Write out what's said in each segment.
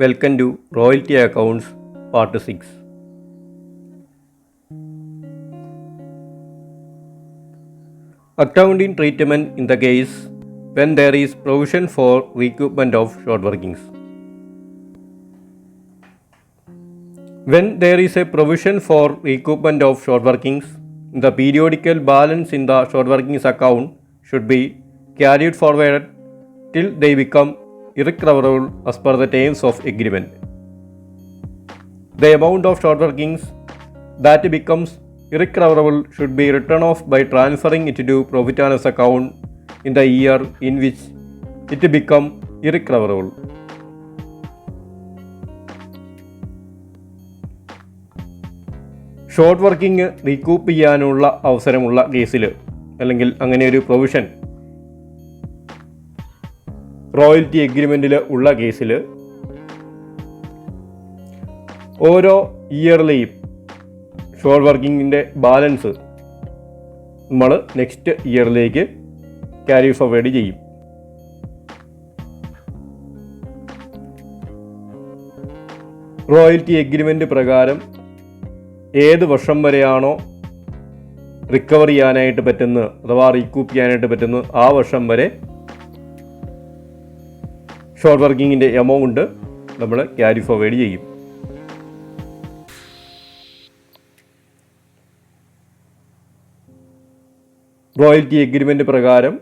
Welcome to Royalty Accounts Part 6. Accounting treatment in the case when there is provision for recoupment of short workings. When there is a provision for recoupment of short workings, the periodical balance in the short workings account should be carried forward till they become irrecoverable as per the terms of agreement. The amount of short workings that becomes irrecoverable should be written off by transferring it to profit and loss account in the year in which it become irrecoverable. Short working recoup ചെയ്യാനുള്ള അവസരമുള്ള കേസിൽ അല്ലെങ്കിൽ അങ്ങനെ ഒരു provision royalty എഗ്രിമെൻറ്റിൽ ഉള്ള കേസിൽ ഓരോ ഇയറിലെയും short വർക്കിങ്ങിൻ്റെ balance നമ്മൾ next ഇയറിലേക്ക് carry forward ചെയ്യും. റോയൽറ്റി എഗ്രിമെൻ്റ് പ്രകാരം ഏത് വർഷം വരെയാണോ റിക്കവർ ചെയ്യാനായിട്ട് പറ്റുന്നത് അഥവാ റീകൂപ്പ് ചെയ്യാനായിട്ട് പറ്റുന്നത് ആ വർഷം വരെ ഷോർട്ട് വർക്കിങ്ങിൻ്റെ എമൗണ്ട് നമ്മൾ ക്യാരി ഫോർവേഡ് ചെയ്യും. റോയൽറ്റി എഗ്രിമെൻ്റ് പ്രകാരം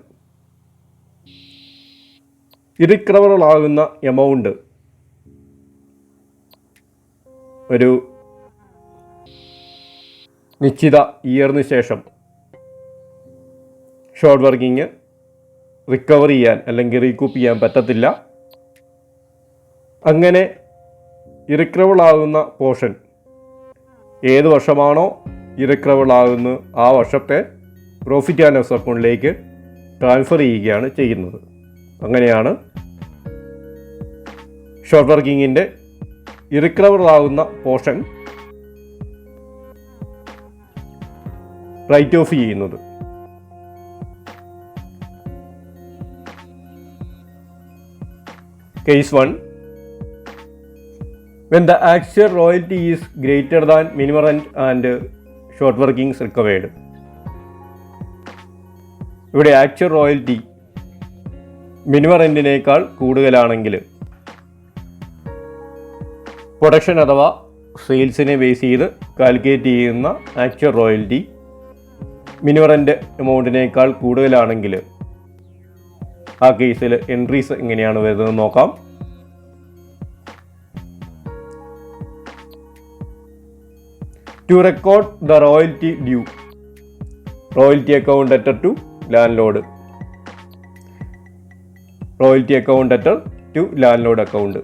ഇറിക്കവറബിൾ ആകുന്ന എമൗണ്ട് ഒരു നിശ്ചിത ഇയറിന് ശേഷം ഷോർട്ട് വർക്കിംഗ് റിക്കവർ ചെയ്യാൻ അല്ലെങ്കിൽ റീകൂപ്പ് ചെയ്യാൻ പറ്റത്തില്ല. അങ്ങനെ ഇറിക്കവറബിൾ ആകുന്ന പോർഷൻ ഏത് വർഷമാണോ ഇറിക്കവറബിൾ ആകുന്നത് ആ വർഷത്തെ പ്രോഫിറ്റ് ആൻഡ് ലോസ് അക്കൗണ്ടിലേക്ക് ട്രാൻസ്ഫർ ചെയ്യുകയാണ് ചെയ്യുന്നത്. അങ്ങനെയാണ് ഷോർട്ട് വർക്കിങ്ങിൻ്റെ ഇറിക്കവറബിൾ ആകുന്ന പോർഷൻ റൈറ്റ് ഓഫ് ചെയ്യുന്നത്. Case 1. When the actual royalty is greater than minimum rent and short workings recovered. ഇവിടെ ആക്ച്വൽ റോയൽറ്റി മിനിമം റെൻറ്റിനേക്കാൾ കൂടുതലാണെങ്കിൽ പ്രൊഡക്ഷൻ അഥവാ സെയിൽസിനെ ബേസ് ചെയ്ത് കാൽക്കുലേറ്റ് ചെയ്യുന്ന ആക്ച്വൽ റോയൽറ്റി മിനിമം റെൻറ്റ് എമൗണ്ടിനേക്കാൾ കൂടുതലാണെങ്കിൽ ആ കേസിൽ എൻട്രീസ് എങ്ങനെയാണ് വരുന്നത് നോക്കാം. To record the royalty due royalty account debtor to landlord royalty account debtor to landlord account.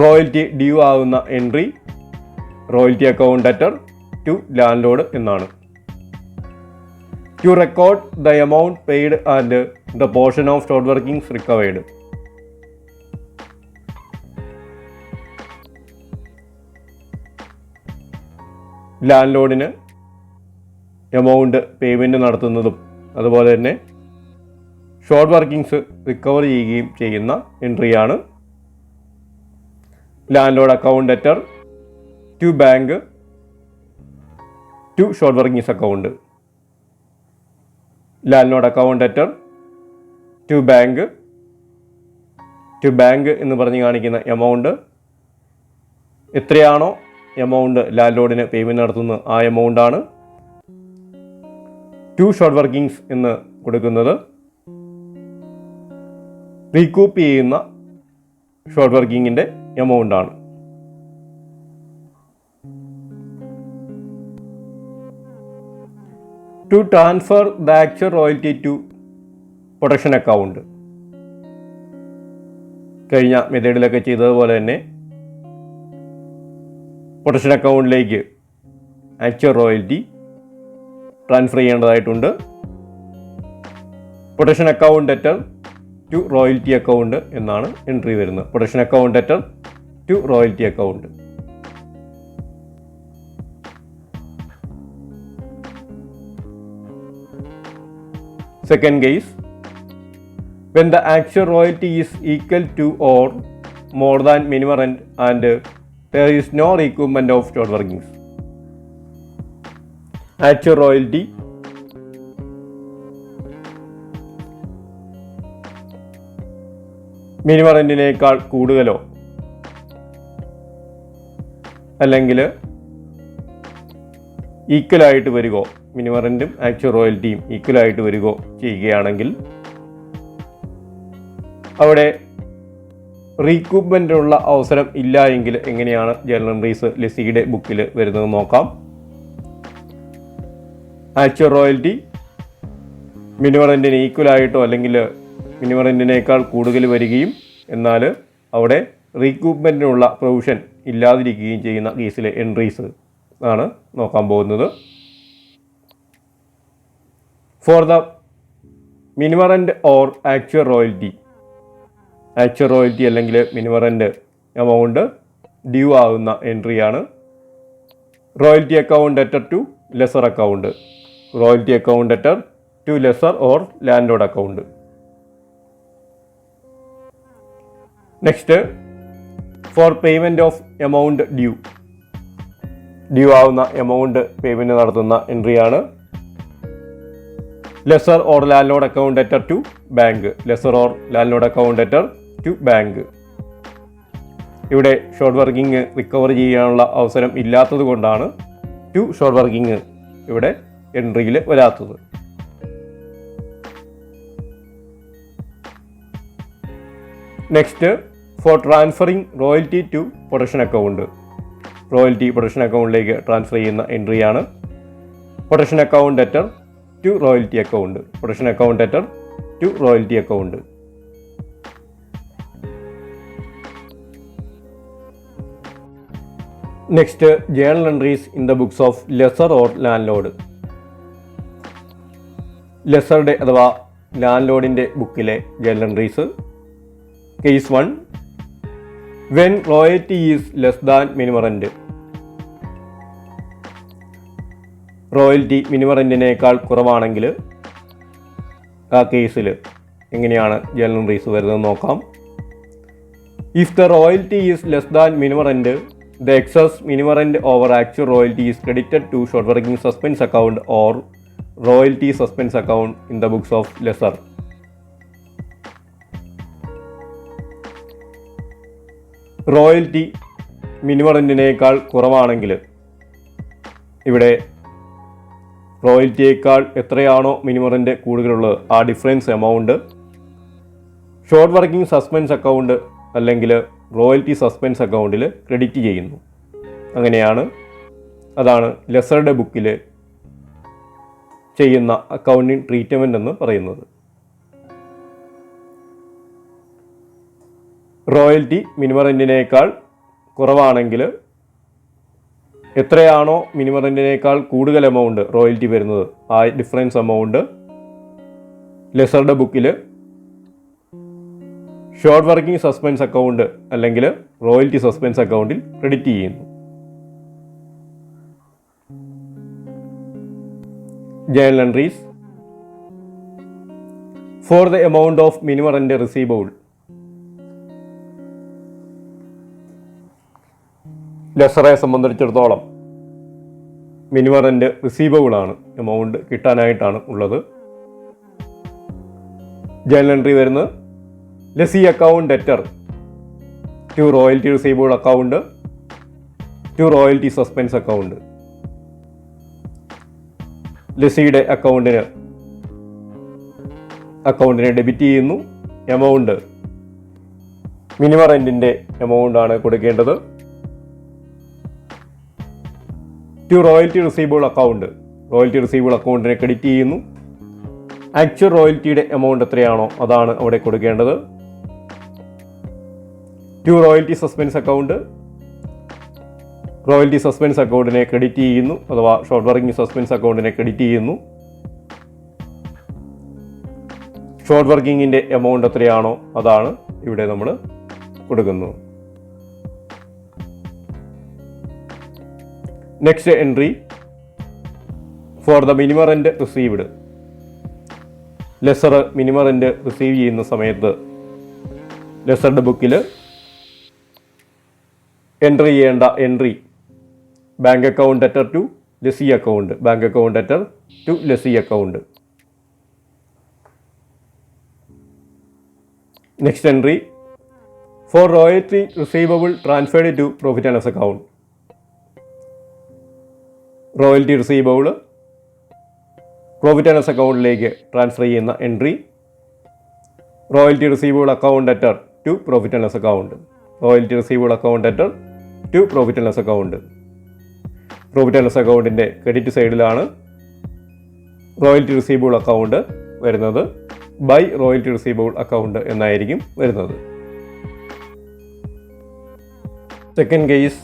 Royalty due ആകുന്ന entry royalty account debtor to landlord എന്നാണ്. To record the amount paid and the portion of short workings recovered land ലോഡിന് amount payment നടത്തുന്നതും അതുപോലെ തന്നെ short workings recover ചെയ്യുകയും ചെയ്യുന്ന എൻട്രിയാണ് landlord account debtor to bank to short workings account. Landlord account debtor to bank എന്ന് പറഞ്ഞ് കാണിക്കുന്ന എമൗണ്ട് എത്രയാണോ എമൗണ്ട് ലാൻഡ് ലോഡിന് പേയ്മെൻറ്റ് നടത്തുന്നത് ആ എമൗണ്ടാണ്. ടു ഷോർട്ട് വർക്കിംഗ്സ് എന്ന് കൊടുക്കുന്നത് റീകൂപ്പ് ചെയ്യുന്ന ഷോർട്ട് വർക്കിങ്ങിൻ്റെ എമൗണ്ടാണ്. To transfer the actual royalty to production account കഴിഞ്ഞ മെത്തേഡിലൊക്കെ ചെയ്തതുപോലെ തന്നെ പ്രൊഡക്ഷൻ അക്കൗണ്ടിലേക്ക് ആക്ച്വൽ റോയൽറ്റി ട്രാൻസ്ഫർ ചെയ്യേണ്ടതായിട്ടുണ്ട്. Production account debtor to royalty account എന്നാണ് എൻട്രി വരുന്നത്. Production account debtor to royalty account. Second case, when the actual royalty is equal to or more than minimum rent and there is no recoupment of short workings. Actual royalty minimum റെൻറ്റിനേക്കാൾ കൂടുതലോ അല്ലെങ്കിൽ ഈക്വലായിട്ട് വരികയോ, minimum റെൻറ്റും actual റോയൽറ്റിയും ഈക്വലായിട്ട് വരികയോ ചെയ്യുകയാണെങ്കിൽ അവിടെ റീകൂപ്മെൻറ്റിനുള്ള അവസരം ഇല്ല എങ്കിൽ എങ്ങനെയാണ് ജേർണൽ എൻട്രീസ് ലെസിയുടെ ബുക്കിൽ വരുന്നത് നോക്കാം. ആക്ച്വൽ റോയൽറ്റി മിനിമം റെൻറ്റിന് ഈക്വലായിട്ടോ അല്ലെങ്കിൽ മിനിമം റെൻറ്റിനേക്കാൾ കൂടുതൽ വരികയും എന്നാൽ അവിടെ റീകൂപ്മെൻറ്റിനുള്ള പ്രൊവിഷൻ ഇല്ലാതിരിക്കുകയും ചെയ്യുന്ന കേസിലെ എൻട്രീസ് ആണ് നോക്കാൻ പോകുന്നത്. For the minimum rent or actual royalty, actual royalty അല്ലെങ്കിൽ മിനിമം റെൻറ്റ് എമൗണ്ട് ഡ്യൂ ആകുന്ന എൻട്രിയാണ് royalty account debtor to lessor account, royalty account debtor to lessor or landlord account. Next, for payment of amount due ആവുന്ന amount payment നടത്തുന്ന എൻട്രിയാണ് lessor or landlord account debtor to bank, lessor or landlord account debtor to bank. ഇവിടെ short working recover ചെയ്യാനുള്ള അവസരം ഇല്ലാത്തത് കൊണ്ടാണ് to short working ഇവിടെ എൻട്രിയിൽ വരാത്തത്. Next, for transferring royalty to protection account, royalty protection അക്കൗണ്ടിലേക്ക് transfer ചെയ്യുന്ന എൻട്രിയാണ് protection account debtor to royalty account, protection account debtor to royalty account. Next, journal entries in the books of lessor or landlord. ലെസറുടെ അഥവാ ലാൻഡ് ലോഡിൻ്റെ ബുക്കിലെ journal entries. Case 1, when royalty is less than minimum rent, royalty minimum റെൻറ്റിനേക്കാൾ കുറവാണെങ്കിൽ ആ കേസിൽ എങ്ങനെയാണ് ജേർണൽ എൻട്രീസ് വരുന്നത് നോക്കാം. If the royalty is less than minimum rent, the excess minimum rent over actual royalty is credited to short working suspense account or royalty suspense account in the books of lessor. Royalty minimum റെൻറ്റിനേക്കാൾ കുറവാണെങ്കിൽ ഇവിടെ റോയൽറ്റിയേക്കാൾ എത്രയാണോ minimum rent കൂടുതലുള്ളത് ആ difference amount short working suspense account അല്ലെങ്കിൽ royalty suspense അക്കൗണ്ടിൽ credit ചെയ്യുന്നു. അങ്ങനെയാണ്, അതാണ് ലെസറുടെ ബുക്കിൽ ചെയ്യുന്ന അക്കൗണ്ടിങ് ട്രീറ്റ്മെൻ്റ് എന്ന് പറയുന്നത്. റോയൽറ്റി മിനിമം റെൻറ്റിനേക്കാൾ കുറവാണെങ്കിൽ എത്രയാണോ മിനിമം റെൻറ്റിനേക്കാൾ കൂടുതൽ എമൗണ്ട് റോയൽറ്റി വരുന്നത് ആ ഡിഫറൻസ് എമൗണ്ട് ലെസറുടെ ബുക്കിൽ ഷോർട്ട് വർക്കിംഗ് സസ്പെൻസ് അക്കൗണ്ട് അല്ലെങ്കിൽ റോയൽറ്റി സസ്പെൻസ് അക്കൗണ്ടിൽ ക്രെഡിറ്റ് ചെയ്യുന്നു. Journal entries for the amount of minimum rent receivable. ലെസറെ സംബന്ധിച്ചിടത്തോളം മിനിമം റെന്റ് റിസീവബിൾ ആണ്, എമൗണ്ട് കിട്ടാനായിട്ടാണ് ഉള്ളത്. ജേർണൽ എൻട്രി വരുന്നത് lessee account debtor to royalty receivable account to royalty suspense account. ലെസിയുടെ അക്കൗണ്ടിനെ ഡെബിറ്റ് ചെയ്യുന്നു. എമൗണ്ട് മിനിമം റെൻറ്റിൻ്റെ എമൗണ്ടാണ് കൊടുക്കേണ്ടത്. ടു റോയൽറ്റി റിസീവബിൾ അക്കൗണ്ടിനെ ക്രെഡിറ്റ് ചെയ്യുന്നു. ആക്ച്വൽ റോയൽറ്റിയുടെ എമൗണ്ട് എത്രയാണോ അതാണ് അവിടെ കൊടുക്കേണ്ടത്. ടു റോയൽറ്റി സസ്പെൻസ് അക്കൗണ്ടിനെ ക്രെഡിറ്റ് ചെയ്യുന്നു, അഥവാ ഷോർട്ട് വർക്കിംഗ് സസ്പെൻസ് അക്കൗണ്ടിനെ ക്രെഡിറ്റ് ചെയ്യുന്നു. ഷോർട്ട് വർക്കിങ്ങിൻ്റെ എമൗണ്ട് എത്രയാണോ അതാണ് ഇവിടെ നമ്മൾ കൊടുക്കുന്നത്. Next entry for the minimum rent received. Lessor minimum rent receive ചെയ്യുന്ന സമയത്ത് ലെസറുടെ ബുക്കിൽ എൻട്രി ചെയ്യേണ്ട entry bank account debtor to lessee account, bank account debtor to lessee account. Next entry for royalty receivable transferred to profit and loss account. Royalty receivable profit and loss അക്കൗണ്ടിലേക്ക് transfer ചെയ്യുന്ന entry royalty receivable account debtor to profit and loss account, royalty receivable account debtor to profit and loss account. Profit and loss അക്കൗണ്ടിൻ്റെ credit സൈഡിലാണ് royalty receivable account വരുന്നത്, by royalty receivable account എന്നായിരിക്കും വരുന്നത്. Second case,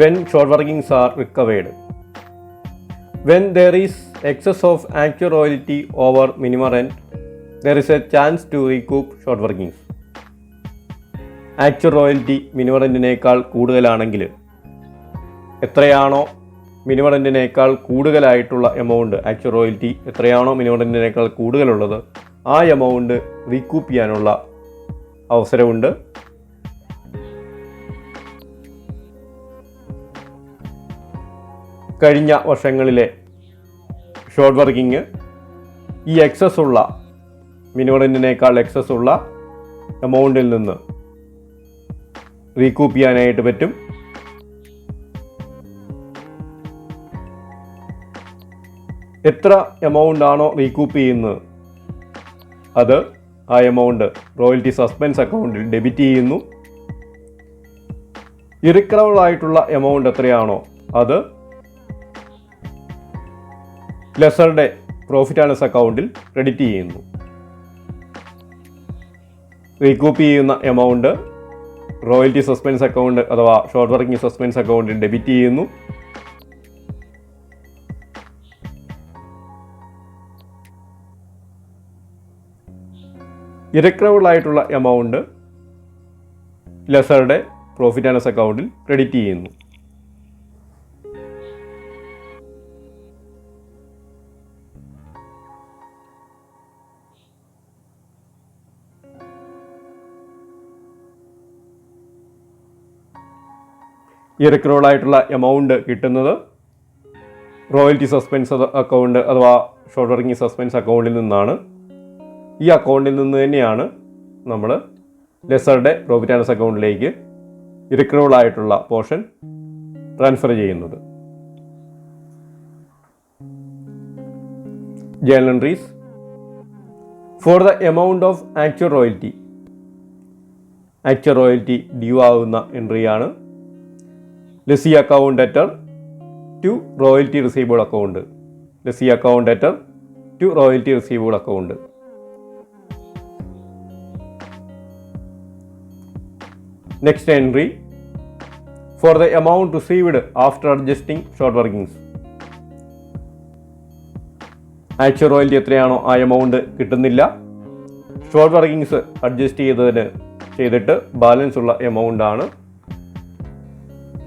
when short workings are recovered. When there is excess of actual royalty over minimum rent, there is a chance to recoup short workings. Actual royalty minimum റെൻറ്റിനേക്കാൾ കൂടുതലാണെങ്കിൽ, എത്രയാണോ minimum റെൻറ്റിനേക്കാൾ കൂടുതലായിട്ടുള്ള amount, actual royalty എത്രയാണോ minimum റെൻറ്റിനേക്കാൾ കൂടുതലുള്ളത് ആ amount recoup ചെയ്യാനുള്ള അവസരമുണ്ട്. കഴിഞ്ഞ വർഷങ്ങളിലെ ഷോർട്ട് വർക്കിംഗ് ഈ എക്സസ് ഉള്ള മിനിമം റെൻറ്റിനേക്കാൾ എക്സസ് ഉള്ള എമൗണ്ടിൽ നിന്ന് റീകൂപ്പ് ചെയ്യാനായിട്ട് പറ്റും. എത്ര എമൗണ്ട് ആണോ റീകൂപ്പ് ചെയ്യുന്നത് അത് ആ എമൗണ്ട് റോയൽറ്റി സസ്പെൻസ് അക്കൗണ്ടിൽ ഡെബിറ്റ് ചെയ്യുന്നു. ഇറിക്കവറബിൾ ആയിട്ടുള്ള എമൗണ്ട് എത്രയാണോ അത് ലെസറുടെ പ്രോഫിറ്റ് ആൻഡ് ലോസ് അക്കൗണ്ടിൽ ക്രെഡിറ്റ് ചെയ്യുന്നു. റീകൂപ്പ് ചെയ്യുന്ന എമൗണ്ട് റോയൽറ്റി സസ്പെൻസ് അക്കൗണ്ട് അഥവാ ഷോർട്ട് വർക്കിംഗ് സസ്പെൻസ് അക്കൗണ്ടിൽ ഡെബിറ്റ് ചെയ്യുന്നു. ഇറിക്കവറബിൾ ആയിട്ടുള്ള എമൗണ്ട് ലെസറുടെ പ്രോഫിറ്റ് ആൻഡ് ലോസ് അക്കൗണ്ടിൽ ക്രെഡിറ്റ് ചെയ്യുന്നു. ഇറിക്കവറബിൾ ആയിട്ടുള്ള എമൗണ്ട് കിട്ടുന്നത് റോയൽറ്റി സസ്പെൻസ് അക്കൗണ്ട് അഥവാ ഷോർട്ട് വർക്കിംഗ് സസ്പെൻസ് അക്കൗണ്ടിൽ നിന്നാണ്. ഈ അക്കൗണ്ടിൽ നിന്ന് തന്നെയാണ് നമ്മൾ ലെസറുടെ പ്രോഫിറ്റ് ആൻഡ് ലോസ് അക്കൗണ്ടിലേക്ക് ഇറിക്കവറബിൾ ആയിട്ടുള്ള പോർഷൻ ട്രാൻസ്ഫർ ചെയ്യുന്നത്. Journal entries for the amount of actual royalty. Actual royalty due ആകുന്ന എൻട്രിയാണ് lessee account debtor to royalty receivable account, lessee account debtor to royalty receivable account. Next entry for the amount received after adjusting short workings. Actual royalty എത്രയാണോ ആ amount കിട്ടുന്നില്ല, short workings adjust ചെയ്തിട്ട് balance ഉള്ള amount ആണ്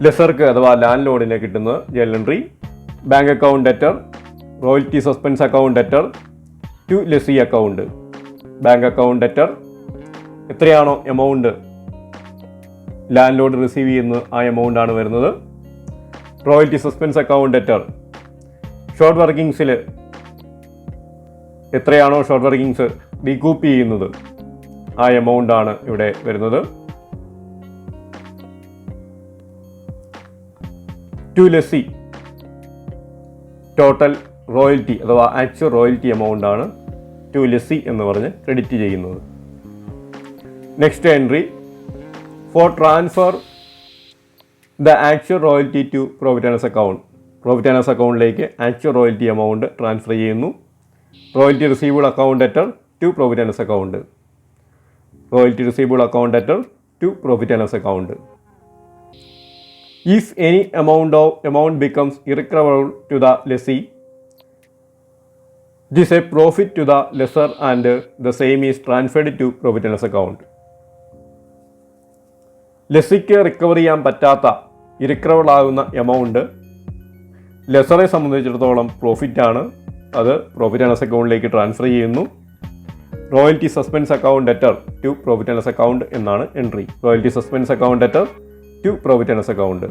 ലെസർക്ക് അഥവാ ലാൻഡ് ലോഡിന് കിട്ടുന്നത്. Journal entry bank account debtor royalty suspense account debtor to lessee account, bank account debtor എത്രയാണോ എമൗണ്ട് ലാൻഡ് ലോഡ് റിസീവ് ചെയ്യുന്നത് ആ എമൗണ്ട് ആണ് വരുന്നത്. Royalty suspense account debtor short വർക്കിംഗ്സിൽ എത്രയാണോ ഷോർട്ട് വർക്കിംഗ്സ് റീകൂപ്പ് ചെയ്യുന്നത് ആ എമൗണ്ട് ആണ് ഇവിടെ വരുന്നത്. ടു ലെസി ടോട്ടൽ റോയൽറ്റി അഥവാ ആക്ച്വൽ റോയൽറ്റി എമൗണ്ട് ആണ് ടു ലെസി എന്ന് പറഞ്ഞ് ക്രെഡിറ്റ് ചെയ്യുന്നത്. Next entry for transfer the actual royalty to profit and loss account. Profit and loss അക്കൗണ്ടിലേക്ക് ആക്ച്വൽ റോയൽറ്റി എമൗണ്ട് ട്രാൻസ്ഫർ ചെയ്യുന്നു. Royalty receivable account debtor to profit and loss account, royalty receivable account debtor to profit and loss account. If any amount becomes irrecoverable to the lessee, it is a profit to the lessor and the same is transferred to profit and loss account. ലെസ്സിക്ക് recover ചെയ്യാൻ പറ്റാത്ത irrecoverable ആകുന്ന amount ലെസറെ സംബന്ധിച്ചിടത്തോളം profit ആണ്, അത് profit and loss അക്കൗണ്ടിലേക്ക് transfer ചെയ്യുന്നു. Royalty suspense account debtor to profit and loss account എന്നാണ് entry. Royalty suspense account debtor to profit and loss account.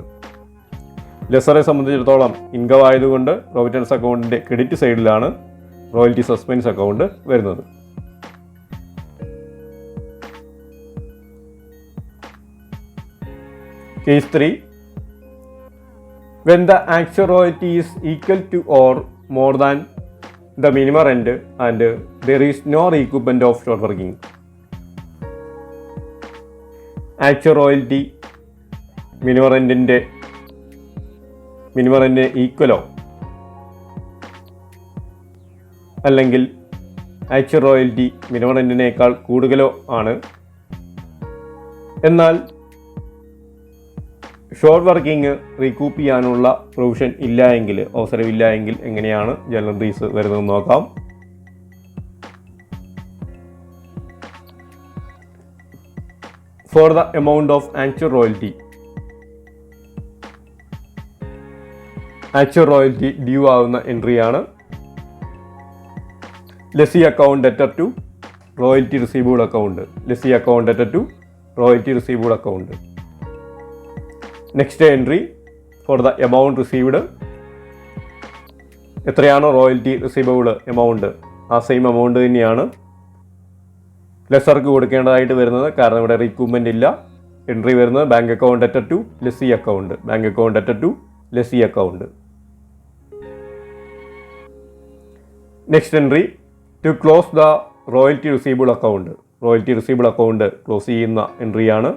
ലെസറെ സംബന്ധിച്ചിടത്തോളം ഇൻകം ആയതുകൊണ്ട് പ്രോഫിറ്റ് ആൻഡ് ലോസ് അക്കൗണ്ടിൻ്റെ ക്രെഡിറ്റ് സൈഡിലാണ് റോയൽറ്റി സസ്പെൻസ് അക്കൗണ്ട് വരുന്നത്. Case 3. When the actual royalty is equal to or more than the minimum rent and there is no recoupment of short working. Actual royalty minimum rentൻ്റെ ഈക്വലോ അല്ലെങ്കിൽ actual royalty minimum റെൻറ്റിനേക്കാൾ കൂടുതലോ ആണ്. എന്നാൽ short working recoup ചെയ്യാനുള്ള provision ഇല്ല എങ്കിൽ, അവസരമില്ല എങ്കിൽ എങ്ങനെയാണ് ജനറൽ എൻട്രീസ് വരുന്നതെന്ന് നോക്കാം. For the amount of actual royalty, actual royalty due ആവുന്ന എൻട്രിയാണ് lessee account debtor to royalty receivable account. Lessee account debtor to royalty receivable account. Next entry for the amount received. എത്രയാണോ royalty receivable amount, ആ same amount തന്നെയാണ് ലെസർക്ക് കൊടുക്കേണ്ടതായിട്ട് വരുന്നത്. കാരണം ഇവിടെ റീകൂപ്മെൻ്റ് ഇല്ല. എൻട്രി വരുന്നത് bank account debtor to lessee account. Bank account debtor to lessee account. Next entry to close the royalty receivable account. Royalty receivable account close ചെയ്യുന്ന എൻട്രിയാണ്.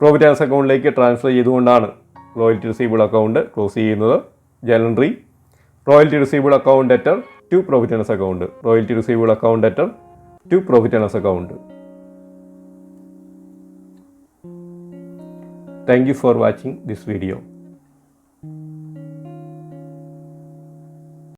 പ്രോഫിറ്റ് ആൻഡ് ലോസ് അക്കൗണ്ടിലേക്ക് ട്രാൻസ്ഫർ ചെയ്തുകൊണ്ടാണ് റോയൽറ്റി റിസീവബിൾ അക്കൗണ്ട് ക്ലോസ് ചെയ്യുന്നത്. General entry royalty receivable account debtor to profit and loss account. Royalty receivable account debtor to profit and loss account. Thank you for watching this video.